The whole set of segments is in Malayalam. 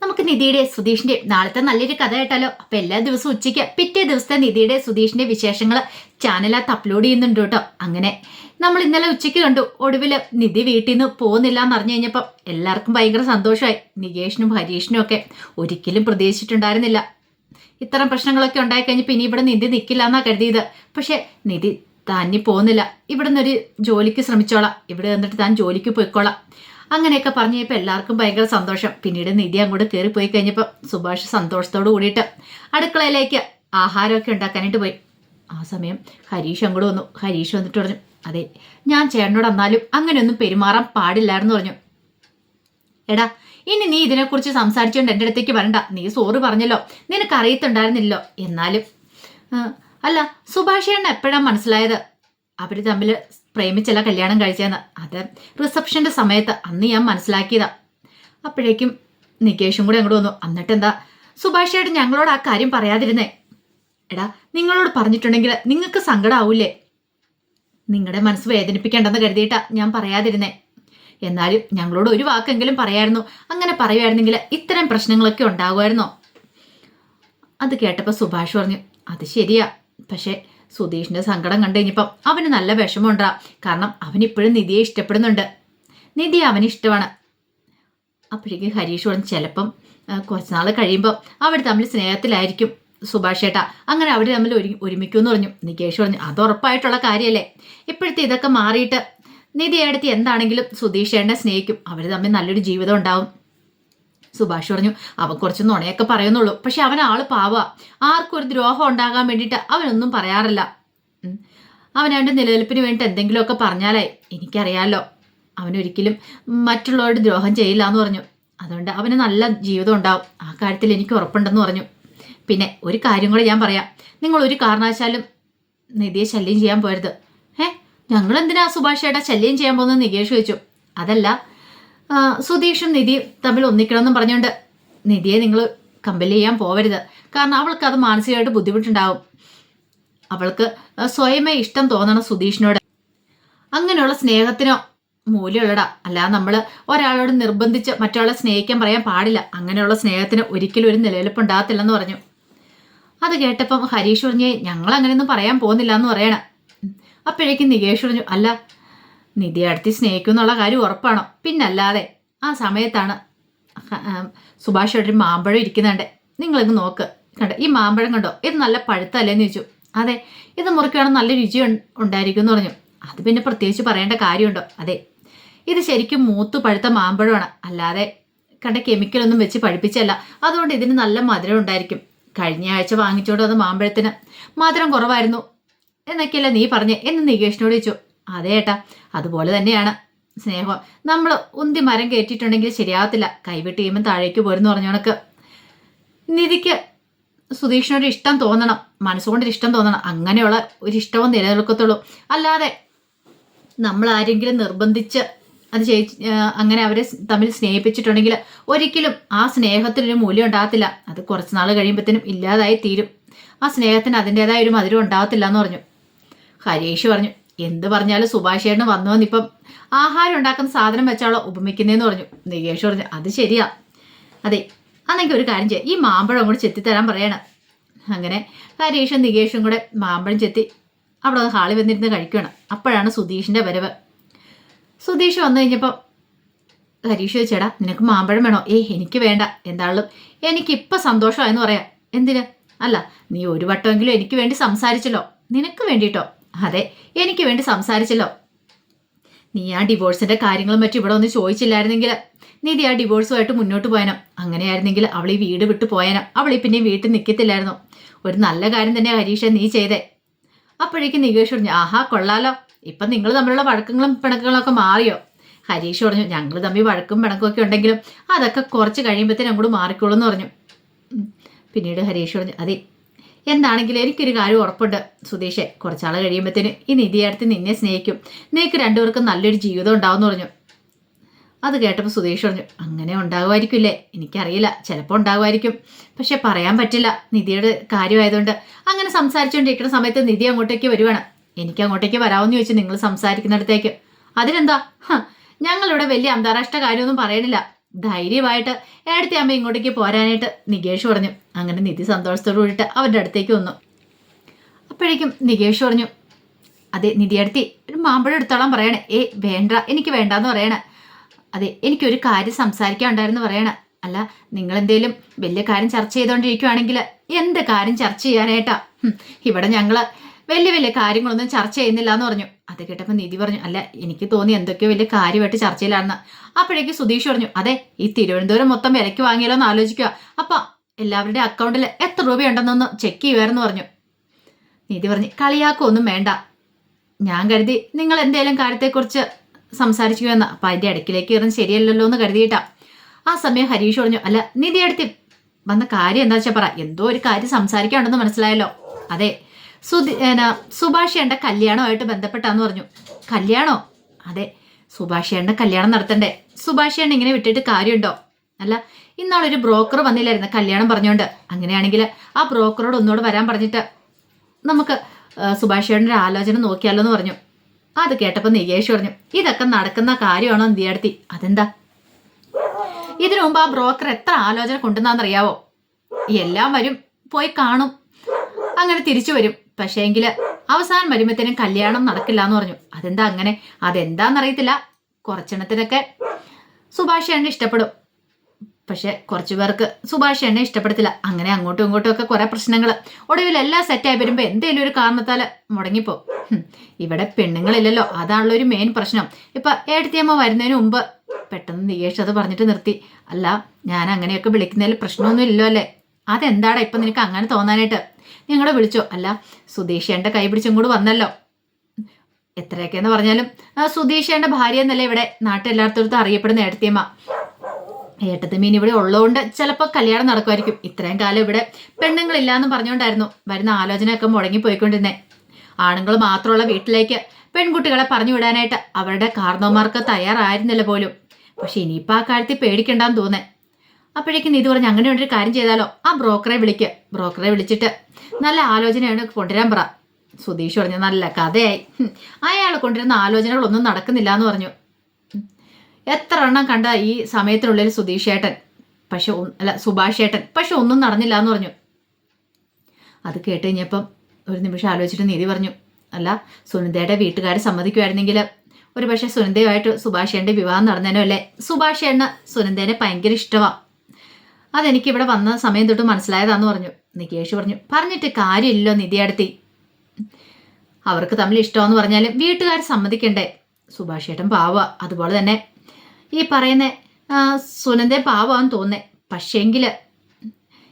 നമുക്ക് നിധിയുടെ സുധീഷിന്റെ നാളത്തെ നല്ലൊരു കഥ കേട്ടാലോ. അപ്പൊ എല്ലാ ദിവസവും ഉച്ചയ്ക്ക് പിറ്റേ ദിവസത്തെ നിധിയുടെ സുധീഷിന്റെ വിശേഷങ്ങൾ ചാനലകത്ത് അപ്ലോഡ് ചെയ്യുന്നുണ്ട് കേട്ടോ. അങ്ങനെ നമ്മൾ ഇന്നലെ ഉച്ചയ്ക്ക് കണ്ടു. ഒടുവില് നിധി വീട്ടിൽ നിന്ന് പോകുന്നില്ല എന്ന് അറിഞ്ഞു കഴിഞ്ഞപ്പം എല്ലാവർക്കും ഭയങ്കര സന്തോഷമായി. നികേഷിനും ഹരീഷിനും ഒക്കെ ഒരിക്കലും പ്രതീക്ഷിച്ചിട്ടുണ്ടായിരുന്നില്ല ഇത്തരം പ്രശ്നങ്ങളൊക്കെ ഉണ്ടായിക്കഴിഞ്ഞപ്പോൾ ഇനി ഇവിടെ നിധി നിൽക്കില്ല എന്നാ കരുതിയത്. പക്ഷെ നിധി താനി പോകുന്നില്ല, ഇവിടെ നിന്നൊരു ജോലിക്ക് ശ്രമിച്ചോളാം, ഇവിടെ വന്നിട്ട് താൻ ജോലിക്ക് പോയിക്കോളാം അങ്ങനെയൊക്കെ പറഞ്ഞു കഴിഞ്ഞപ്പോൾ എല്ലാവർക്കും ഭയങ്കര സന്തോഷം. പിന്നീട് നിധി അങ്ങോട്ട് കയറി പോയി കഴിഞ്ഞപ്പോൾ സുഭാഷ് സന്തോഷത്തോട് കൂടിയിട്ട് അടുക്കളയിലേക്ക് ആഹാരമൊക്കെ ഉണ്ടാക്കാനായിട്ട് പോയി. ആ സമയം ഹരീഷ് അങ്ങോട്ട് വന്നു. ഹരീഷ് വന്നിട്ട് പറഞ്ഞു, അതെ ഞാൻ ചേട്ടനോട് എന്നാലും അങ്ങനെയൊന്നും പെരുമാറാൻ പാടില്ലായിരുന്നു പറഞ്ഞു. എടാ ഇനി നീ ഇതിനെക്കുറിച്ച് സംസാരിച്ചുകൊണ്ട് എൻ്റെ അടുത്തേക്ക് വരണ്ട, നീ സോറി പറഞ്ഞല്ലോ, നിനക്ക് അറിയത്തുണ്ടായിരുന്നില്ലോ. എന്നാലും അല്ല സുഭാഷ് ചേട്ടൻ എപ്പോഴാണ് മനസ്സിലായത് അവർ തമ്മിൽ പ്രേമിച്ചല്ല കല്യാണം കഴിച്ചതെന്ന്? അത് റിസപ്ഷൻ്റെ സമയത്ത് അന്ന് ഞാൻ മനസ്സിലാക്കിയതാ. അപ്പോഴേക്കും നികേഷും കൂടെ അങ്ങോട്ട് വന്നു. എന്നിട്ടെന്താ സുഭാഷ് ചേട്ടൻ ഞങ്ങളോട് ആ കാര്യം പറയാതിരുന്നേ? എടാ നിങ്ങളോട് പറഞ്ഞിട്ടുണ്ടെങ്കിൽ നിങ്ങൾക്ക് സങ്കടമാവൂലേ? നിങ്ങളുടെ മനസ്സ് വേദനിപ്പിക്കേണ്ടെന്ന് കരുതിയിട്ടാ ഞാൻ പറയാതിരുന്നേ. എന്നാലും ഞങ്ങളോട് ഒരു വാക്കെങ്കിലും പറയായിരുന്നു. അങ്ങനെ പറയുമായിരുന്നെങ്കിൽ ഇത്തരം പ്രശ്നങ്ങളൊക്കെ ഉണ്ടാകുമായിരുന്നോ? അത് കേട്ടപ്പോൾ സുഭാഷ് പറഞ്ഞു, അത് ശരിയാ, പക്ഷേ സുധീഷിന്റെ സങ്കടം കണ്ടു കഴിഞ്ഞപ്പം അവന് നല്ല വിഷമമുണ്ടാ. കാരണം അവനിപ്പോഴും നിധിയെ ഇഷ്ടപ്പെടുന്നുണ്ട്, നിധി അവന് ഇഷ്ടമാണ്. അപ്പോഴേക്കും ഹരീഷ് പറഞ്ഞു, ചിലപ്പം കുറച്ച് നാൾ കഴിയുമ്പോൾ അവർ തമ്മിൽ സ്നേഹത്തിലായിരിക്കും സുഭാഷ് ചേട്ടാ, അങ്ങനെ അവർ തമ്മിൽ ഒരുമിക്കുമെന്ന് പറഞ്ഞു. നികേഷ് പറഞ്ഞു, അത് ഉറപ്പായിട്ടുള്ള കാര്യമല്ലേ. ഇപ്പോഴത്തെ ഇതൊക്കെ മാറിയിട്ട് നിധി അടുത്ത് എന്താണെങ്കിലും സുധീഷ് ചേട്ടനെ സ്നേഹിക്കും, അവർ തമ്മിൽ നല്ലൊരു ജീവിതം ഉണ്ടാവും. സുഭാഷ് പറഞ്ഞു, അവൻ കുറച്ച് നുണയൊക്കെ പറയുന്നുള്ളൂ, പക്ഷെ അവൻ ആള് പാവാ, ആർക്കും ഒരു ദ്രോഹം ഉണ്ടാകാൻ വേണ്ടിയിട്ട് അവനൊന്നും പറയാറില്ല. അവൻ അവൻ്റെ നിലനിൽപ്പിന് വേണ്ടിയിട്ട് എന്തെങ്കിലുമൊക്കെ പറഞ്ഞാലായി, എനിക്കറിയാമല്ലോ അവനൊരിക്കലും മറ്റുള്ളവരുടെ ദ്രോഹം ചെയ്യില്ല എന്ന് പറഞ്ഞു. അതുകൊണ്ട് അവന് നല്ല ജീവിതം ഉണ്ടാവും, ആ കാര്യത്തിൽ എനിക്ക് ഉറപ്പുണ്ടെന്ന് പറഞ്ഞു. പിന്നെ ഒരു കാര്യം കൂടെ ഞാൻ പറയാം, നിങ്ങൾ ഒരു കാരണവശാലും നിധിയെ ശല്യം ചെയ്യാൻ പോരുത്. ഞങ്ങൾ എന്തിനാ സുഭാഷ് ചേട്ടാ ശല്യം ചെയ്യാൻ പോകുന്നത് നികേഷ് ചോദിച്ചു. അതല്ല, സുധീഷും നിധി തമ്മിൽ ഒന്നിക്കണമെന്നും പറഞ്ഞുകൊണ്ട് നിധിയെ നിങ്ങൾ കമ്പൽ ചെയ്യാൻ പോവരുത്. കാരണം അവൾക്ക് അത് മാനസികമായിട്ട് ബുദ്ധിമുട്ടുണ്ടാവും. അവൾക്ക് സ്വയമേ ഇഷ്ടം തോന്നണം സുധീഷിനോട്. അങ്ങനെയുള്ള സ്നേഹത്തിനോ മൂല്യമുള്ളടാ, അല്ലാതെ നമ്മൾ ഒരാളോട് നിർബന്ധിച്ച് മറ്റൊരാളെ സ്നേഹിക്കാൻ പറയാൻ പാടില്ല. അങ്ങനെയുള്ള സ്നേഹത്തിന് ഒരിക്കലും ഒരു നിലനിൽപ്പ് ഉണ്ടാകത്തില്ലെന്ന് പറഞ്ഞു. അത് കേട്ടപ്പം ഹരീഷ് പറഞ്ഞേ, ഞങ്ങൾ അങ്ങനെയൊന്നും പറയാൻ പോകുന്നില്ല എന്ന് പറയണം. അപ്പോഴേക്കും നികേഷ് പറഞ്ഞു, അല്ല നിധി അടുത്ത് സ്നേഹിക്കും എന്നുള്ള കാര്യം ഉറപ്പാണോ? പിന്നല്ലാതെ. ആ സമയത്താണ് സുഭാഷ് ഒരു മാമ്പഴം ഇരിക്കുന്നുണ്ട്, നിങ്ങളിങ്ങ് നോക്ക്, കണ്ടോ ഈ മാമ്പഴം കണ്ടോ, ഇത് നല്ല പഴുത്തല്ലേന്ന് ചോദിച്ചു. അതെ, ഇത് മുറിക്കുകയാണെങ്കിൽ നല്ല രുചി ഉണ്ടായിരിക്കും എന്ന് പറഞ്ഞു. അത് പിന്നെ പ്രത്യേകിച്ച് പറയേണ്ട കാര്യമുണ്ടോ? അതെ, ഇത് ശരിക്കും മൂത്ത് പഴുത്ത മാമ്പഴമാണ്, അല്ലാതെ കണ്ട കെമിക്കലൊന്നും വെച്ച് പഴുപ്പിച്ചല്ല. അതുകൊണ്ട് ഇതിന് നല്ല മധുരം ഉണ്ടായിരിക്കും. കഴിഞ്ഞ ആഴ്ച വാങ്ങിച്ചോണ്ട് അത് മാമ്പഴത്തിന് മധുരം കുറവായിരുന്നു എന്നൊക്കെയല്ല നീ പറഞ്ഞേ എന്ന് നികേഷിനോട് ചോദിച്ചു. അതേ ഏട്ടാ, അതുപോലെ തന്നെയാണ് സ്നേഹം. നമ്മൾ ഉന്തി മരം കയറ്റിയിട്ടുണ്ടെങ്കിൽ ശരിയാകത്തില്ല, കൈവിട്ട് ചെയ്യുമ്പോൾ താഴേക്ക് പോരെന്ന് പറഞ്ഞു കണക്ക് നിധിക്ക് സുധീഷിനോട് ഇഷ്ടം തോന്നണം, മനസ്സുകൊണ്ടൊരു ഇഷ്ടം തോന്നണം. അങ്ങനെയുള്ള ഒരു ഇഷ്ടവും നിലനിൽക്കത്തുള്ളൂ. അല്ലാതെ നമ്മൾ ആരെങ്കിലും നിർബന്ധിച്ച് അത് അങ്ങനെ അവരെ തമ്മിൽ സ്നേഹിപ്പിച്ചിട്ടുണ്ടെങ്കിൽ ഒരിക്കലും ആ സ്നേഹത്തിനൊരു മൂല്യം ഉണ്ടാകത്തില്ല. അത് കുറച്ച് നാൾ കഴിയുമ്പോഴത്തേനും ഇല്ലാതായി തീരും. ആ സ്നേഹത്തിന് അതിൻ്റെതായ ഒരു മധുരം ഉണ്ടാകത്തില്ല എന്ന് പറഞ്ഞു. ഹരീഷ് പറഞ്ഞു, എന്ത് പറഞ്ഞാലും സുഭാഷ് ചേട്ടന് വന്നു വന്നിപ്പം ആഹാരം ഉണ്ടാക്കുന്ന സാധനം വെച്ചാളോ ഉപമിക്കുന്നതെന്ന് പറഞ്ഞു. നികേഷ് പറഞ്ഞു, അത് ശരിയാ. അതെ, അന്നെങ്കിൽ ഒരു കാര്യം ചെയ്യാം, ഈ മാമ്പഴം കൂടെ ചെത്തിത്തരാൻ പറയണം. അങ്ങനെ ഹരീഷും നികേഷും കൂടെ മാമ്പഴം ചെത്തി അവിടെ ഹാളിൽ വന്നിരുന്ന് കഴിക്കണം. അപ്പോഴാണ് സുധീഷിൻ്റെ വരവ്. സുധീഷ് വന്നു കഴിഞ്ഞപ്പോൾ ഹരീഷ് ചോദിച്ചേടാ നിനക്ക് മാമ്പഴം വേണോ? എനിക്ക് വേണ്ട, എന്തായാലും എനിക്കിപ്പോൾ സന്തോഷമായെന്ന് പറയാം. എന്തിന്? അല്ല, നീ ഒരു വട്ടമെങ്കിലും എനിക്ക് വേണ്ടി സംസാരിച്ചല്ലോ. നിനക്ക് വേണ്ടിയിട്ടോ? അതെ, എനിക്ക് വേണ്ടി സംസാരിച്ചല്ലോ. നീ ആ ഡിവോഴ്സിന്റെ കാര്യങ്ങളും മറ്റും ഇവിടെ ഒന്ന് ചോദിച്ചില്ലായിരുന്നെങ്കിൽ നിധി ആ ഡിവോഴ്സുമായിട്ട് മുന്നോട്ട് പോയനോ. അങ്ങനെയായിരുന്നെങ്കിൽ അവൾ ഈ വീട് വിട്ടു പോയനോ, അവൾ ഈ പിന്നെ വീട്ടിൽ നിൽക്കത്തില്ലായിരുന്നു. ഒരു നല്ല കാര്യം തന്നെ ഹരീഷ നീ ചെയ്തേ. അപ്പോഴേക്കും നികേഷ് പറഞ്ഞു, ആഹാ കൊള്ളാലോ, ഇപ്പം നിങ്ങൾ തമ്മിലുള്ള വഴക്കങ്ങളും പിണക്കങ്ങളും ഒക്കെ മാറിയോ? ഹരീഷ് പറഞ്ഞു, ഞങ്ങൾ തമ്മിൽ വഴക്കും പിണക്കും ഒക്കെ ഉണ്ടെങ്കിലും അതൊക്കെ കുറച്ച് കഴിയുമ്പോഴത്തേനും അങ്ങോട്ട് മാറിക്കോളൂ എന്ന് പറഞ്ഞു. പിന്നീട് ഹരീഷ് പറഞ്ഞു, അതെ എന്താണെങ്കിലും എനിക്കൊരു കാര്യം ഉറപ്പുണ്ട് സുധീഷെ, കുറച്ചാൾ കഴിയുമ്പോഴത്തേന് ഈ നിധിയടുത്ത് നിന്നെ സ്നേഹിക്കും, നിനക്ക് രണ്ടുപേർക്കും നല്ലൊരു ജീവിതം ഉണ്ടാവും എന്ന് പറഞ്ഞു. അത് കേട്ടപ്പോൾ സുധീഷ് പറഞ്ഞു, അങ്ങനെ ഉണ്ടാകുമായിരിക്കില്ലേ? എനിക്കറിയില്ല, ചിലപ്പോൾ ഉണ്ടാകുമായിരിക്കും, പക്ഷെ പറയാൻ പറ്റില്ല. നിധിയുടെ കാര്യമായതുകൊണ്ട് അങ്ങനെ സംസാരിച്ചുകൊണ്ടിരിക്കുന്ന സമയത്ത് നിധി അങ്ങോട്ടേക്ക് വരുവാണ്. എനിക്ക് അങ്ങോട്ടേക്ക് വരാമെന്ന് ചോദിച്ചു നിങ്ങൾ സംസാരിക്കുന്നിടത്തേക്ക്. അതിനെന്താ, ഞങ്ങളിവിടെ വലിയ അന്താരാഷ്ട്ര കാര്യമൊന്നും പറയണില്ല, ധൈര്യമായിട്ട് ഏടത്തി അമ്മ ഇങ്ങോട്ടേക്ക് പോരാനായിട്ട് നികേഷ് പറഞ്ഞു. അങ്ങനെ നിധി സന്തോഷത്തോടു കൂടിയിട്ട് അവരുടെ അടുത്തേക്ക് വന്നു. അപ്പോഴേക്കും നികേഷ് പറഞ്ഞു, അതെ നിധിയടുത്തി ഒരു മാമ്പഴം എടുത്തോളാൻ പറയണേ. വേണ്ട, എനിക്ക് വേണ്ടാന്ന് പറയണേ. അതെ, എനിക്കൊരു കാര്യം സംസാരിക്കാനുണ്ടായിരുന്നു പറയണേ. അല്ല, നിങ്ങൾ എന്തേലും വലിയ കാര്യം ചർച്ച ചെയ്തുകൊണ്ടിരിക്കുവാണെങ്കിൽ എന്ത് കാര്യം ചർച്ച ചെയ്യാനായിട്ടാ? ഇവിടെ ഞങ്ങള് വലിയ വലിയ കാര്യങ്ങളൊന്നും ചർച്ച ചെയ്യുന്നില്ല എന്ന് പറഞ്ഞു. അത് കേട്ടപ്പോൾ നിധി പറഞ്ഞു, അല്ല എനിക്ക് തോന്നി എന്തൊക്കെയോ വലിയ കാര്യമായിട്ട് ചർച്ചയിലാണെന്ന്. അപ്പോഴേക്ക് സുധീഷ് പറഞ്ഞു, അതെ ഈ തിരുവനന്തപുരം മൊത്തം വിലയ്ക്ക് വാങ്ങിയാലോ എന്ന് ആലോചിക്കുക. അപ്പം എല്ലാവരുടെ അക്കൗണ്ടിൽ എത്ര രൂപയുണ്ടെന്നൊന്ന് ചെക്ക് ചെയ്യുമായിരുന്നു പറഞ്ഞു. നിധി പറഞ്ഞു, കളിയാക്കൊന്നും വേണ്ട, ഞാൻ കരുതി നിങ്ങൾ എന്തേലും കാര്യത്തെക്കുറിച്ച് സംസാരിക്കുമെന്ന്. അപ്പം അതിൻ്റെ ഇടയ്ക്കിലേക്ക് കയറുന്ന ശരിയല്ലല്ലോ എന്ന് കരുതിയിട്ടാ. ആ സമയം ഹരീഷ് പറഞ്ഞു, അല്ല നിധി അടുത്ത് വന്ന കാര്യം എന്താ വെച്ചാൽ പറ, എന്തോ ഒരു കാര്യം സംസാരിക്കാനുണ്ടെന്ന് മനസ്സിലായല്ലോ. അതെ, സുഭാഷേണ്ട കല്യാണമായിട്ട് ബന്ധപ്പെട്ടാന്ന് പറഞ്ഞു. കല്യാണോ? അതെ, സുഭാഷേണ്ട കല്യാണം നടത്തണ്ടേ? സുഭാഷേണ്ട ഇങ്ങനെ വിട്ടിട്ട് കാര്യമുണ്ടോ? അല്ല, ഇന്നാളൊരു ബ്രോക്കർ വന്നില്ലായിരുന്നു കല്യാണം പറഞ്ഞുകൊണ്ട്. അങ്ങനെയാണെങ്കിൽ ആ ബ്രോക്കറോട് ഒന്നുകൂടെ വരാൻ പറഞ്ഞിട്ട് നമുക്ക് സുഭാഷേട്ടൻ്റെ ആലോചന നോക്കിയാലോ എന്ന് പറഞ്ഞു. അത് കേട്ടപ്പോൾ നികേഷ് പറഞ്ഞു, ഇതൊക്കെ നടക്കുന്ന കാര്യമാണോ നിധിയടുത്തി? അതെന്താ? ഇതിനു മുമ്പ് ആ ബ്രോക്കർ എത്ര ആലോചന കൊണ്ടുവന്നാന്നറിയാവോ? എല്ലാം വരും, പോയി കാണും, അങ്ങനെ തിരിച്ചു വരും. പക്ഷേ എങ്കിൽ അവസാനം വരുമ്പോഴത്തേനും കല്യാണം നടക്കില്ല എന്ന് പറഞ്ഞു. അതെന്താ അങ്ങനെ? അതെന്താന്നറിയത്തില്ല. കുറച്ചെണ്ണത്തിനൊക്കെ സുഭാഷേട്ടനെ ഇഷ്ടപ്പെടും, പക്ഷെ കുറച്ചു പേർക്ക് സുഭാഷേട്ടനെ ഇഷ്ടപ്പെടത്തില്ല. അങ്ങനെ അങ്ങോട്ടും ഇങ്ങോട്ടും ഒക്കെ കുറെ പ്രശ്നങ്ങൾ. ഒടുവിൽ എല്ലാം സെറ്റായി വരുമ്പോൾ എന്തേലും ഒരു കാരണത്താൽ മുടങ്ങിപ്പോ. ഇവിടെ പെണ്ണുങ്ങളില്ലല്ലോ, അതാണല്ലോ ഒരു മെയിൻ പ്രശ്നം. ഇപ്പൊ ഏടത്തിയമ്മ വരുന്നതിന് മുമ്പ് പെട്ടെന്ന് നികേഷ് അത് പറഞ്ഞിട്ട് നിർത്തി. അല്ല, ഞാൻ അങ്ങനെയൊക്കെ വിളിക്കുന്നതിൽ പ്രശ്നമൊന്നും ഇല്ലോ അല്ലേ? അതെന്താടാ ഇപ്പൊ നിനക്ക് അങ്ങനെ തോന്നാനായിട്ട്? ഞങ്ങളെ വിളിച്ചോ? അല്ല, സുധീഷേന്റെ കൈ പിടിച്ചും കൂടി വന്നല്ലോ. എത്രയൊക്കെയെന്ന് പറഞ്ഞാലും സുധീഷേന്റെ ഭാര്യ എന്നല്ലേ ഇവിടെ നാട്ടിലെല്ലായിടത്തും അറിയപ്പെടുന്ന ഏടത്തിയമ്മ. ഏട്ടത്തിമീൻ ഇവിടെ ഉള്ളതുകൊണ്ട് ചിലപ്പോൾ കല്യാണം നടക്കുമായിരിക്കും. ഇത്രയും കാലം ഇവിടെ പെണ്ണുങ്ങളില്ലാന്ന് പറഞ്ഞുകൊണ്ടായിരുന്നു വരുന്ന ആലോചനയൊക്കെ മുടങ്ങിപ്പോയിക്കൊണ്ടിരുന്നേ. ആണുങ്ങൾ മാത്രമുള്ള വീട്ടിലേക്ക് പെൺകുട്ടികളെ പറഞ്ഞു വിടാനായിട്ട് അവരുടെ കാർന്നോമാർക്ക് തയ്യാറായിരുന്നില്ല പോലും. പക്ഷെ ഇനിയിപ്പോൾ ആ കാര്യത്തിൽ പേടിക്കണ്ടെന്ന് തോന്നേ. അപ്പോഴേക്കും നീതു പറഞ്ഞു, അങ്ങനെ ഒരു കാര്യം ചെയ്താലോ? ആ ബ്രോക്കറെ ബ്രോക്കറെ വിളിച്ചിട്ട് നല്ല ആലോചനയാണ് കൊണ്ടുവരാൻ പറ. സുധീഷ് പറഞ്ഞു, നല്ല കഥയായി. അയാൾ കൊണ്ടുവരുന്ന ആലോചനകളൊന്നും നടക്കുന്നില്ല എന്ന് പറഞ്ഞു. എത്ര എണ്ണം കണ്ട ഈ സമയത്തിനുള്ളിൽ സുധീഷേട്ടൻ, പക്ഷെ അല്ല സുഭാഷേട്ടൻ, പക്ഷെ ഒന്നും നടന്നില്ല എന്ന് പറഞ്ഞു. അത് കേട്ട് കഴിഞ്ഞപ്പം ഒരു നിമിഷം ആലോചിച്ചിട്ട് നീതി പറഞ്ഞു, അല്ല സുനിതയുടെ വീട്ടുകാർ സമ്മതിക്കുമായിരുന്നെങ്കിൽ ഒരു പക്ഷെ സുനിതയുമായിട്ട് സുഭാഷേന്റെ വിവാഹം നടന്നേനോ അല്ലേ? സുഭാഷേട്ടന് സുനിതേനെ ഭയങ്കര ഇഷ്ടമാണ്. അതെനിക്കിവിടെ വന്ന സമയം തൊട്ട് മനസ്സിലായതാന്ന് പറഞ്ഞു. നികേഷ് പറഞ്ഞു, പറഞ്ഞിട്ട് കാര്യമില്ലല്ലോ നിധിയടുത്തി, അവർക്ക് തമ്മിൽ ഇഷ്ടമെന്ന് പറഞ്ഞാലും വീട്ടുകാർ സമ്മതിക്കണ്ടേ? സുഭാഷേട്ടൻ പാവ, അതുപോലെ തന്നെ ഈ പറയുന്ന സുനന്ദേ പാവാന്ന് തോന്നേ. പക്ഷേങ്കിൽ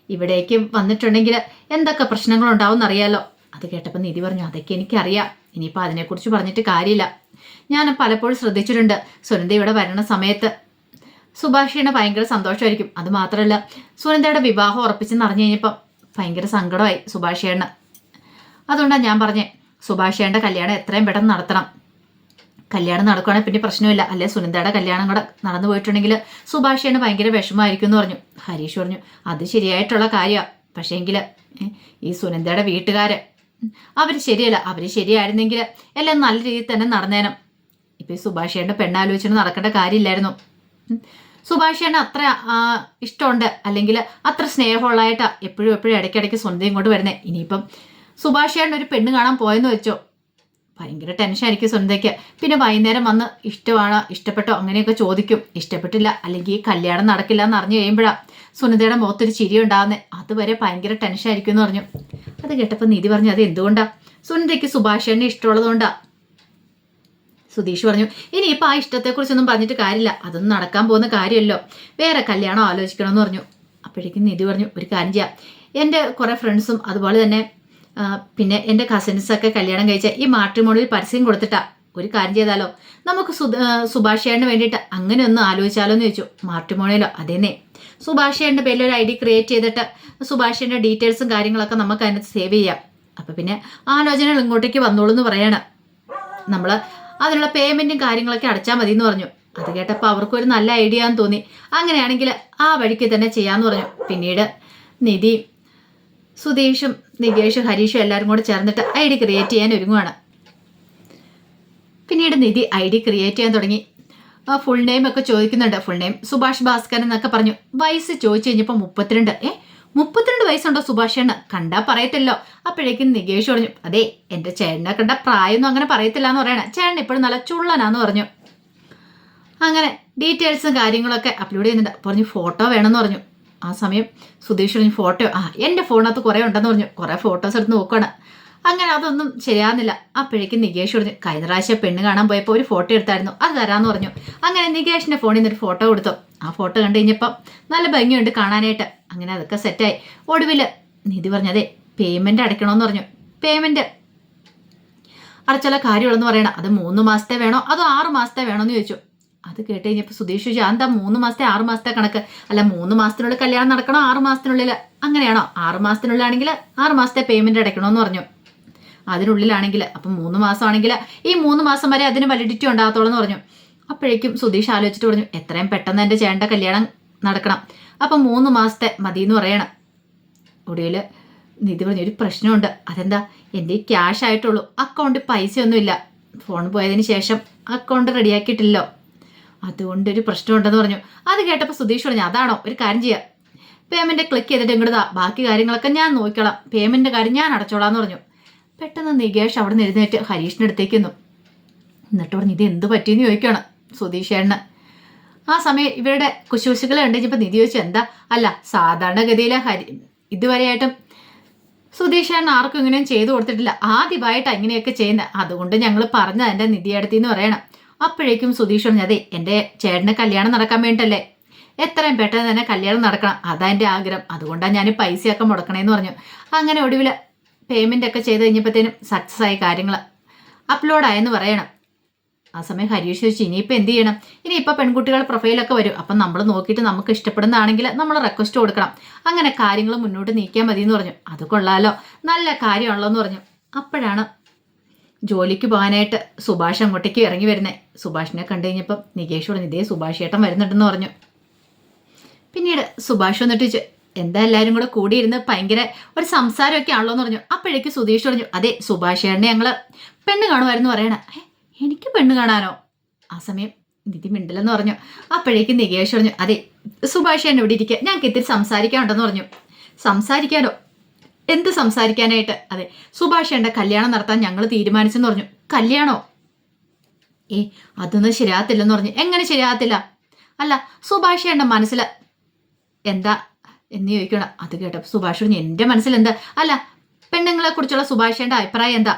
ഇവിടേക്ക് വന്നിട്ടുണ്ടെങ്കിൽ എന്തൊക്കെ പ്രശ്നങ്ങളുണ്ടാവും എന്നറിയാലോ. അത് കേട്ടപ്പോൾ നിധി പറഞ്ഞു, അതൊക്കെ എനിക്കറിയാം, ഇനിയിപ്പോൾ അതിനെക്കുറിച്ച് പറഞ്ഞിട്ട് കാര്യമില്ല. ഞാൻ പലപ്പോഴും ശ്രദ്ധിച്ചിട്ടുണ്ട്, സുനന്ദ ഇവിടെ വരണ സമയത്ത് സുഭാഷിന് ഭയങ്കര സന്തോഷമായിരിക്കും. അത് മാത്രമല്ല സുനന്ദയുടെ വിവാഹം ഉറപ്പിച്ചെന്ന് അറിഞ്ഞു കഴിഞ്ഞപ്പം ഭയങ്കര സങ്കടമായി സുഭാഷേണ്. അതുകൊണ്ടാണ് ഞാൻ പറഞ്ഞേ, സുഭാഷേൻ്റെ കല്യാണം എത്രയും പെട്ടെന്ന് നടത്തണം. കല്യാണം നടക്കുകയാണെങ്കിൽ പിന്നെ പ്രശ്നമില്ല. അല്ലെ സുനന്ദയുടെ കല്യാണം കൂടെ നടന്നു പോയിട്ടുണ്ടെങ്കിൽ സുഭാഷേന് ഭയങ്കര വിഷമമായിരിക്കും എന്ന് പറഞ്ഞു. ഹരീഷ് പറഞ്ഞു, അത് ശരിയായിട്ടുള്ള കാര്യമാണ്. പക്ഷേങ്കിൽ ഈ സുനന്ദയുടെ വീട്ടുകാര് അവർ ശരിയല്ല. അവർ ശരിയായിരുന്നെങ്കിൽ എല്ലാം നല്ല രീതിയിൽ തന്നെ നടന്നേനം. ഇപ്പം ഈ സുഭാഷേൻ്റെ പെണ്ണാലോചിച്ചിട്ട് നടക്കേണ്ട കാര്യമില്ലായിരുന്നു. സുഭാഷേന് അത്ര ഇഷ്ടമുണ്ട്, അല്ലെങ്കിൽ അത്ര സ്നേഹമുള്ളതായിട്ടാണ് എപ്പോഴും ഇടയ്ക്കിടയ്ക്ക് സ്വന്തം ഇങ്ങോട്ട് വരുന്നത്. ഇനിയിപ്പം സുഭാഷേന് ഒരു പെണ്ണ് കാണാൻ പോയെന്ന് വെച്ചോ, ഭയങ്കര ടെൻഷനായിരിക്കും സുനന്ദയ്ക്ക്. പിന്നെ വൈകുന്നേരം വന്ന് ഇഷ്ടമാണോ ഇഷ്ടപ്പെട്ടോ അങ്ങനെയൊക്കെ ചോദിക്കും. ഇഷ്ടപ്പെട്ടില്ല അല്ലെങ്കിൽ കല്യാണം നടക്കില്ല എന്ന് അറിഞ്ഞു കഴിയുമ്പോഴാണ് സുനന്ദയുടെ മുഖത്തൊരു ചിരി ഉണ്ടാകുന്നത്. അതുവരെ ഭയങ്കര ടെൻഷനായിരിക്കും എന്ന് പറഞ്ഞു. അത് കേട്ടപ്പോൾ നിധി പറഞ്ഞു, അത് എന്തുകൊണ്ടാണ്? സുനന്ദയ്ക്ക് സുഭാഷേനെ ഇഷ്ടമുള്ളതുകൊണ്ടാണ്. സുധീഷ് പറഞ്ഞു, ഇനിയിപ്പോൾ ആ ഇഷ്ടത്തെക്കുറിച്ചൊന്നും പറഞ്ഞിട്ട് കാര്യമില്ല, അതൊന്നും നടക്കാൻ പോകുന്ന കാര്യമല്ലോ, വേറെ കല്യാണം ആലോചിക്കണമെന്ന് പറഞ്ഞു. അപ്പോഴേക്കും നിധി പറഞ്ഞു, ഒരു കാര്യം ചെയ്യാം, എൻ്റെ കുറേ ഫ്രണ്ട്സും അതുപോലെ തന്നെ പിന്നെ എൻ്റെ കസിൻസൊക്കെ കല്യാണം കഴിച്ച ഈ മാട്രിമോണിയിൽ പരസ്യം കൊടുത്തിട്ടാ ഒരു കാര്യം ചെയ്താലോ, നമുക്ക് സുഭാഷേന് വേണ്ടിയിട്ട് അങ്ങനെ ഒന്ന് ആലോചിച്ചാലോ എന്ന് ചോദിച്ചു. മാട്രിമോണിയിലോ? അതേന്നെ, സുഭാഷേൻ്റെ പേരിൽ ഒരു ID ക്രിയേറ്റ് ചെയ്തിട്ട് സുഭാഷേൻ്റെ ഡീറ്റെയിൽസും കാര്യങ്ങളൊക്കെ നമുക്ക് അതിനകത്ത് സേവ് ചെയ്യാം. അപ്പം പിന്നെ ആലോചനകൾ ഇങ്ങോട്ടേക്ക് വന്നോളൂ എന്ന് പറയാണ്. നമ്മൾ അതിനുള്ള പേയ്മെൻറ്റും കാര്യങ്ങളൊക്കെ അടച്ചാൽ മതി എന്ന് പറഞ്ഞു. അത് കേട്ടപ്പോൾ അവർക്കൊരു നല്ല ഐഡിയ എന്ന് തോന്നി. അങ്ങനെയാണെങ്കിൽ ആ വഴിക്ക് തന്നെ ചെയ്യാമെന്ന് പറഞ്ഞു. പിന്നീട് നിധി, സുധീഷും നികേഷും ഹരീഷും എല്ലാവരും കൂടെ ചേർന്നിട്ട് ID ക്രിയേറ്റ് ചെയ്യാൻ ഒരുങ്ങുവാണ്. പിന്നീട് നിധി ID ക്രിയേറ്റ് ചെയ്യാൻ തുടങ്ങി. ഫുൾ നെയിം ഒക്കെ ചോദിക്കുന്നുണ്ട്. ഫുൾ നെയിം സുഭാഷ് ഭാസ്കരൻ എന്നൊക്കെ പറഞ്ഞു. വയസ്സ് ചോദിച്ചു കഴിഞ്ഞപ്പോൾ 32. 32 വയസ്സുണ്ടോ സുഭാഷേണ്? കണ്ടാ പറയത്തില്ലോ. അപ്പോഴേക്കും നികേഷ് പറഞ്ഞു, അതെ എൻ്റെ ചേട്ടനെ കണ്ട പ്രായമൊന്നും അങ്ങനെ പറയത്തില്ല എന്ന് പറയണേ. ചേട്ടൻ ഇപ്പോഴും നല്ല ചുള്ളനാന്ന് പറഞ്ഞു. അങ്ങനെ ഡീറ്റെയിൽസും കാര്യങ്ങളൊക്കെ അപ്ലോഡ് ചെയ്യുന്നുണ്ട്. പറഞ്ഞു ഫോട്ടോ വേണമെന്ന് പറഞ്ഞു. ആ സമയം സുധീഷ് പറഞ്ഞു ഫോട്ടോ എൻ്റെ ഫോണിനകത്ത് കുറേ ഉണ്ടെന്ന് പറഞ്ഞു. കുറേ ഫോട്ടോസ് എടുത്ത് നോക്കുകയാണ്. അങ്ങനെ അതൊന്നും ശരിയാകുന്നില്ല. അപ്പോഴേക്കും നികേഷ് പറഞ്ഞു, കഴിഞ്ഞ പ്രാവശ്യം പെണ്ണ് കാണാൻ പോയപ്പോൾ ഒരു ഫോട്ടോ എടുത്തായിരുന്നു, അത് തരാമെന്ന് പറഞ്ഞു. അങ്ങനെ നികേഷിൻ്റെ ഫോണിൽ നിന്നൊരു ഫോട്ടോ കൊടുത്തു. ആ ഫോട്ടോ കണ്ടു കഴിഞ്ഞപ്പം നല്ല ഭംഗിയുണ്ട് കാണാനായിട്ട്. അങ്ങനെ അതൊക്കെ സെറ്റായി. ഒടുവിൽ നിധി പറഞ്ഞു, അതെ പേയ്മെൻറ്റ് അടയ്ക്കണമെന്ന് പറഞ്ഞു. പേയ്മെൻറ്റ് അടച്ചുള്ള കാര്യമുള്ളെന്ന് പറയണം. അത് 3 മാസത്തെ വേണോ അതോ 6 മാസത്തെ വേണോ എന്ന് ചോദിച്ചു. അത് കേട്ട് കഴിഞ്ഞപ്പോൾ സുധീഷ് ചോദിച്ചു, എന്താ 3 മാസത്തെ 6 മാസത്തെ കണക്ക്? അല്ല 3 മാസത്തിനുള്ളിൽ കല്യാണം നടക്കണോ 6 മാസത്തിനുള്ളിൽ അങ്ങനെയാണോ? 6 മാസത്തിനുള്ളിലാണെങ്കിൽ 6 മാസത്തെ പേയ്മെൻറ്റ് അടയ്ക്കണമെന്ന് പറഞ്ഞു. അതിനുള്ളിലാണെങ്കിൽ അപ്പം 3 മാസമാണെങ്കിൽ ഈ 3 മാസം വരെ അതിന് വാലിഡിറ്റി ഉണ്ടാകത്തോളം എന്ന് പറഞ്ഞു. അപ്പോഴേക്കും സുധീഷ് ആലോചിച്ചിട്ട് പറഞ്ഞു, എത്രയും പെട്ടെന്ന് എൻ്റെ ചേട്ടൻ്റെ കല്യാണം നടക്കണം. അപ്പം 3 മാസത്തെ മതി എന്ന് പറയണം. ഒടുവിൽ നിധി പറഞ്ഞു, ഒരു പ്രശ്നമുണ്ട്. അതെന്താ? എൻ്റെ ക്യാഷ് ആയിട്ടുള്ളൂ, അക്കൗണ്ടിൽ പൈസയൊന്നുമില്ല. ഫോൺ പോയതിന് ശേഷം അക്കൗണ്ട് റെഡിയാക്കിയിട്ടില്ലോ, അതുകൊണ്ടൊരു പ്രശ്നമുണ്ടെന്ന് പറഞ്ഞു. അത് കേട്ടപ്പോൾ സുധീഷ് പറഞ്ഞു, അതാണോ? ഒരു കാര്യം ചെയ്യാം, പേയ്മെൻറ്റ് ക്ലിക്ക് ചെയ്തിട്ട് ഇങ്ങോട്ടാ, ബാക്കി കാര്യങ്ങളൊക്കെ ഞാൻ നോക്കിക്കോളാം, പേയ്മെൻറ്റ് കാര്യം ഞാൻ അടച്ചോളാം എന്ന് പറഞ്ഞു. പെട്ടെന്ന് നികേഷ് അവിടെ നിന്ന് എഴുന്നേറ്റ് ഹരീഷിൻ്റെ അടുത്തേക്ക് നിന്നു. എന്നിട്ട് പറഞ്ഞു, ഇത് എന്ത് പറ്റിയെന്ന് ചോദിക്കണം സുധീഷേണ്ണ. ആ സമയം ഇവരുടെ കുശുകുശുകൾ കണ്ടുകഴിഞ്ഞപ്പോൾ നിധി ചോദിച്ചു, എന്താ? അല്ല സാധാരണഗതിയിൽ ഇതുവരെയായിട്ടും സുധീഷേണ്ണ ആർക്കും ഇങ്ങനെയും ചെയ്തു കൊടുത്തിട്ടില്ല, ആദ്യമായിട്ടാണ് ഇങ്ങനെയൊക്കെ ചെയ്യുന്നത്, അതുകൊണ്ട് ഞങ്ങൾ പറഞ്ഞത് എൻ്റെ നിധിയടുത്തിന്ന് പറയണം. അപ്പോഴേക്കും സുധീഷ് പറഞ്ഞു, അതെ എൻ്റെ ചേട്ടന് കല്യാണം നടക്കാൻ വേണ്ടിയിട്ടല്ലേ, എത്രയും പെട്ടെന്ന് തന്നെ കല്യാണം നടക്കണം, അതാ എൻ്റെ ആഗ്രഹം, അതുകൊണ്ടാണ് ഞാൻ പൈസയൊക്കെ മുടക്കണേന്ന് പറഞ്ഞു. അങ്ങനെ ഒടുവിൽ പേയ്മെൻ്റ് ഒക്കെ ചെയ്ത് കഴിഞ്ഞപ്പോഴത്തേനും സക്സസ് ആയി, കാര്യങ്ങൾ അപ്ലോഡായെന്ന് പറയണം. ആ സമയം ഹരീഷ് ചോദിച്ചു, ഇനിയിപ്പോൾ എന്ത് ചെയ്യണം? ഇനിയിപ്പോൾ പെൺകുട്ടികളുടെ പ്രൊഫൈലൊക്കെ വരും, അപ്പം നമ്മൾ നോക്കിയിട്ട് നമുക്ക് ഇഷ്ടപ്പെടുന്നതാണെങ്കിൽ നമ്മൾ റിക്വസ്റ്റ് കൊടുക്കണം, അങ്ങനെ കാര്യങ്ങൾ മുന്നോട്ട് നീക്കിയാൽ മതി എന്ന് പറഞ്ഞു. അത് കൊള്ളാലോ, നല്ല കാര്യമാണല്ലോ എന്ന് പറഞ്ഞു. അപ്പോഴാണ് ജോലിക്ക് പോകാനായിട്ട് സുഭാഷ് അങ്ങോട്ടേക്ക് ഇറങ്ങി വരുന്നത്. സുഭാഷിനെ കണ്ടു കഴിഞ്ഞപ്പം നികേഷ് പറഞ്ഞു, ഇതേ സുഭാഷ് ഏട്ടൻ വരുന്നുണ്ടെന്ന് പറഞ്ഞു. പിന്നീട് സുഭാഷ് വന്നിട്ട് എന്താ എല്ലാവരും കൂടെ കൂടിയിരുന്ന് ഭയങ്കര ഒരു സംസാരമൊക്കെ ആണല്ലോ എന്ന് പറഞ്ഞു. അപ്പോഴേക്ക് സുധീഷ് പറഞ്ഞു, അതെ സുഭാഷ് ഏട്ടനെ ഞങ്ങൾ പെണ്ണ് കാണുമായിരുന്നു പറയണ. എനിക്ക് പെണ്ണ് കാണാനോ? ആ സമയം നിധി മിണ്ടലെന്ന് പറഞ്ഞു. അപ്പോഴേക്കും നികേഷ് പറഞ്ഞു, അതെ സുഭാഷ് ഏട്ടൻ ഇവിടെ ഇരിക്കുക, ഞങ്ങൾക്ക് ഇത്തിരി സംസാരിക്കാനുണ്ടെന്ന് പറഞ്ഞു. സംസാരിക്കാനോ? എന്ത് സംസാരിക്കാനായിട്ട്? അതെ സുഭാഷ് ഏട്ടൻ്റെ കല്യാണം നടത്താൻ ഞങ്ങൾ തീരുമാനിച്ചെന്ന് പറഞ്ഞു. കല്യാണോ? അതൊന്നും ശരിയാകത്തില്ലെന്ന് പറഞ്ഞു. എങ്ങനെ ശരിയാകത്തില്ല? അല്ല സുഭാഷ് ഏട്ടൻ്റെ മനസ്സിൽ എന്താ എന്ന് ചോദിക്കണം. അത് കേട്ടപ്പോൾ സുഭാഷ് പറഞ്ഞു, എൻ്റെ മനസ്സിലെന്താ? അല്ല പെണ്ണുങ്ങളെ കുറിച്ചുള്ള സുഭാഷേൻ്റെ അഭിപ്രായം എന്താ?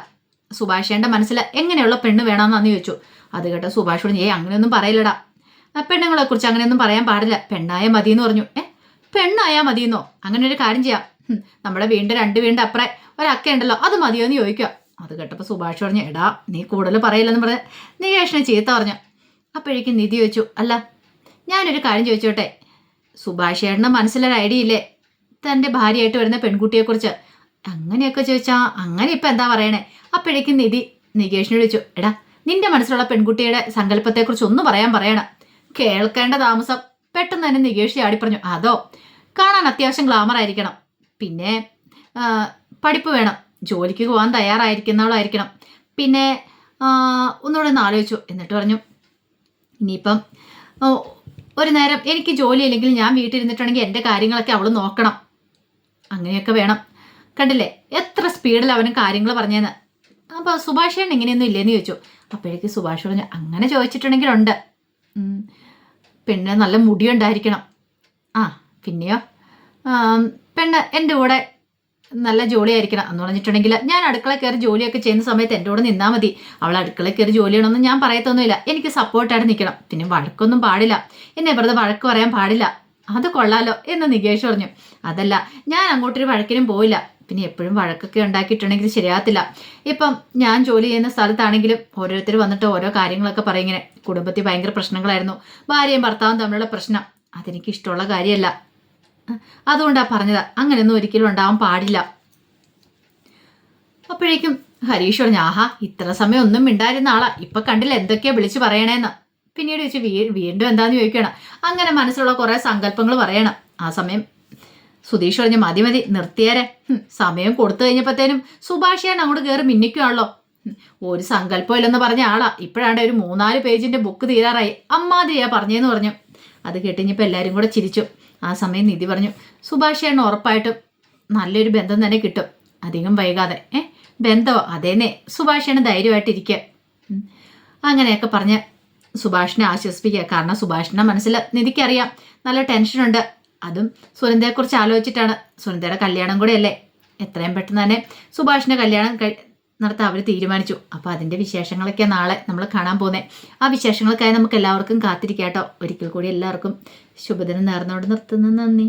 സുഭാഷേൻ്റെ മനസ്സിൽ എങ്ങനെയുള്ള പെണ്ണ് വേണമെന്നാന്ന് ചോദിച്ചു. അത് കേട്ട സുഭാഷ് പറഞ്ഞു, അങ്ങനെയൊന്നും പറയില്ലടാ, പെണ്ണുങ്ങളെ കുറിച്ച് അങ്ങനെയൊന്നും പറയാൻ പാടില്ല, പെണ്ണായ മതി എന്ന് പറഞ്ഞു. പെണ്ണായാൽ മതിയെന്നോ? അങ്ങനെ ഒരു കാര്യം ചെയ്യാം, നമ്മുടെ വീടിൻ്റെ 2 വീടിൻ്റെ അപ്പുറം ഒരക്ക ഉണ്ടല്ലോ, അത് മതിയോ എന്ന് ചോദിക്കുക. അത് കേട്ടപ്പോൾ സുഭാഷ് പറഞ്ഞു, എടാ നീ കൂടുതൽ പറയില്ലെന്ന് പറഞ്ഞ് നികേഷിനെ ചീത്ത പറഞ്ഞു. അപ്പോഴേക്കും നിധി ചോദിച്ചു, അല്ല ഞാനൊരു കാര്യം ചോദിച്ചോട്ടെ, സുഭാഷ് ഏട്ടൻ്റെ മനസ്സിലൊരു ഐഡിയ ഇല്ലേ തൻ്റെ ഭാര്യയായിട്ട് വരുന്ന പെൺകുട്ടിയെക്കുറിച്ച്? അങ്ങനെയൊക്കെ ചോദിച്ചാൽ അങ്ങനെ ഇപ്പം എന്താ പറയണേ? അപ്പോഴേക്കും നിധി നികേഷിനോട് ചോദിച്ചു, എടാ നിന്റെ മനസ്സിലുള്ള പെൺകുട്ടിയുടെ സങ്കല്പത്തെക്കുറിച്ച് ഒന്ന് പറയണം. കേൾക്കേണ്ട താമസം പെട്ടെന്ന് തന്നെ നികേഷ് ചാടി പറഞ്ഞു, അതോ കാണാൻ അത്യാവശ്യം ഗ്ലാമർ ആയിരിക്കണം, പിന്നെ പഠിപ്പ് വേണം, ജോലിക്ക് പോകാൻ തയ്യാറായിരിക്കുന്നവളായിരിക്കണം, പിന്നെ ഒന്നുകൂടെ ഒന്ന് ആലോചിച്ചു. എന്നിട്ട് പറഞ്ഞു, ഇനിയിപ്പം ഒരു നേരം എനിക്ക് ജോലി ഇല്ലെങ്കിൽ ഞാൻ വീട്ടിലിരുന്നിട്ടുണ്ടെങ്കിൽ എൻ്റെ കാര്യങ്ങളൊക്കെ അവൾ നോക്കണം, അങ്ങനെയൊക്കെ വേണം. കണ്ടില്ലേ എത്ര സ്പീഡിൽ അവനും കാര്യങ്ങൾ പറഞ്ഞേന്ന്. അപ്പോൾ സുഭാഷ് ഏട്ടൻ ഇങ്ങനെയൊന്നും ഇല്ലേന്ന് ചോദിച്ചു. അപ്പോഴേക്ക് സുഭാഷ് പറഞ്ഞു, അങ്ങനെ ചോദിച്ചിട്ടുണ്ടെങ്കിലുണ്ട്, പിന്നെ നല്ല മുടിയുണ്ടായിരിക്കണം, പിന്നെയോ പെണ്ണ് എൻ്റെ കൂടെ നല്ല ജോലിയായിരിക്കണം എന്ന് പറഞ്ഞിട്ടുണ്ടെങ്കിൽ ഞാൻ അടുക്കള കയറി ജോലിയൊക്കെ ചെയ്യുന്ന സമയത്ത് എൻ്റെ കൂടെ നിന്നാൽ മതി, അവൾ അടുക്കള കയറി ജോലി ചെയ്യണമെന്ന് ഞാൻ പറയത്തൊന്നുമില്ല, എനിക്ക് സപ്പോർട്ടായിട്ട് നിൽക്കണം, പിന്നെ വഴക്കൊന്നും പാടില്ല, എന്നെ വെറുതെ വഴക്ക് പറയാൻ പാടില്ല. അത് കൊള്ളാലോ എന്ന് നികേഷ് പറഞ്ഞു. അതല്ല ഞാൻ അങ്ങോട്ടൊരു വഴക്കിനും പോയില്ല, പിന്നെ എപ്പോഴും വഴക്കൊക്കെ ഉണ്ടാക്കിയിട്ടുണ്ടെങ്കിൽ ശരിയാകത്തില്ല. ഇപ്പം ഞാൻ ജോലി ചെയ്യുന്ന സ്ഥലത്താണെങ്കിലും ഓരോരുത്തർ വന്നിട്ട് ഓരോ കാര്യങ്ങളൊക്കെ പറയും, ഇങ്ങനെ കുടുംബത്തിൽ ഭയങ്കര പ്രശ്നങ്ങളായിരുന്നു, ഭാര്യയും ഭർത്താവും തമ്മിലുള്ള പ്രശ്നം, അതെനിക്ക് ഇഷ്ടമുള്ള കാര്യമല്ല, അതുകൊണ്ടാണ് പറഞ്ഞത്, അങ്ങനെയൊന്നും ഒരിക്കലും ഉണ്ടാവാൻ പാടില്ല. അപ്പോഴേക്കും ഹരീഷ് പറഞ്ഞു, ഇത്ര സമയം ഒന്നും മിണ്ടായിരുന്ന ആളാ, ഇപ്പൊ കണ്ടില്ല എന്തൊക്കെയാ വിളിച്ച് പറയണേന്ന്. പിന്നീട് ചോദിച്ചു, വീണ്ടും എന്താന്ന് ചോദിക്കണം. അങ്ങനെ മനസ്സിലുള്ള കുറെ സങ്കല്പങ്ങൾ പറയണം. ആ സമയം സുധീഷ് പറഞ്ഞു, മതി നിർത്തിയേരെ, സമയം കൊടുത്തു കഴിഞ്ഞപ്പോഴത്തേനും സുഭാഷിയാണ് അങ്ങോട്ട് കയറി മിന്നിക്കുവാണല്ലോ, ഒരു സങ്കല്പമില്ലെന്ന് പറഞ്ഞ ആളാ ഇപ്പോഴാണ്ട് ഒരു 3-4 പേജിന്റെ ബുക്ക് തീരാറായി, അമ്മാതിരിയാ പറഞ്ഞേന്ന് പറഞ്ഞു. അത് കേട്ടിഞ്ഞപ്പോൾ എല്ലാവരും കൂടെ ചിരിച്ചു. ആ സമയം നിധി പറഞ്ഞു, സുഭാഷേണ്ണ ഉറപ്പായിട്ടും നല്ലൊരു ബന്ധം തന്നെ കിട്ടും, അധികം വൈകാതെ. ബന്ധമോ? അതേന്നെ, സുഭാഷേണ്ണ ധൈര്യമായിട്ടിരിക്കുക. അങ്ങനെയൊക്കെ പറഞ്ഞ് സുഭാഷിനെ ആശ്വസിപ്പിക്കുക. കാരണം സുഭാഷിന്റെ മനസ്സിൽ നിധിക്കറിയാം നല്ല ടെൻഷനുണ്ട്. അതും സുനന്ദയെക്കുറിച്ച് ആലോചിച്ചിട്ടാണ്. സുനന്ദയുടെ കല്യാണം കൂടെയല്ലേ, എത്രയും പെട്ടെന്ന് തന്നെ സുഭാഷിന്റെ കല്യാണം നടത്താൻ അവർ തീരുമാനിച്ചു. അപ്പോൾ അതിൻ്റെ വിശേഷങ്ങളൊക്കെ നാളെ നമ്മൾ കാണാൻ പോകുന്നത്. ആ വിശേഷങ്ങൾക്കായി നമുക്ക് എല്ലാവർക്കും കാത്തിരിക്കാം കേട്ടോ. ഒരിക്കൽ കൂടി എല്ലാവർക്കും ശുഭദിനം നേർന്നുകൊണ്ട് നിർത്തുന്നു. നന്ദി.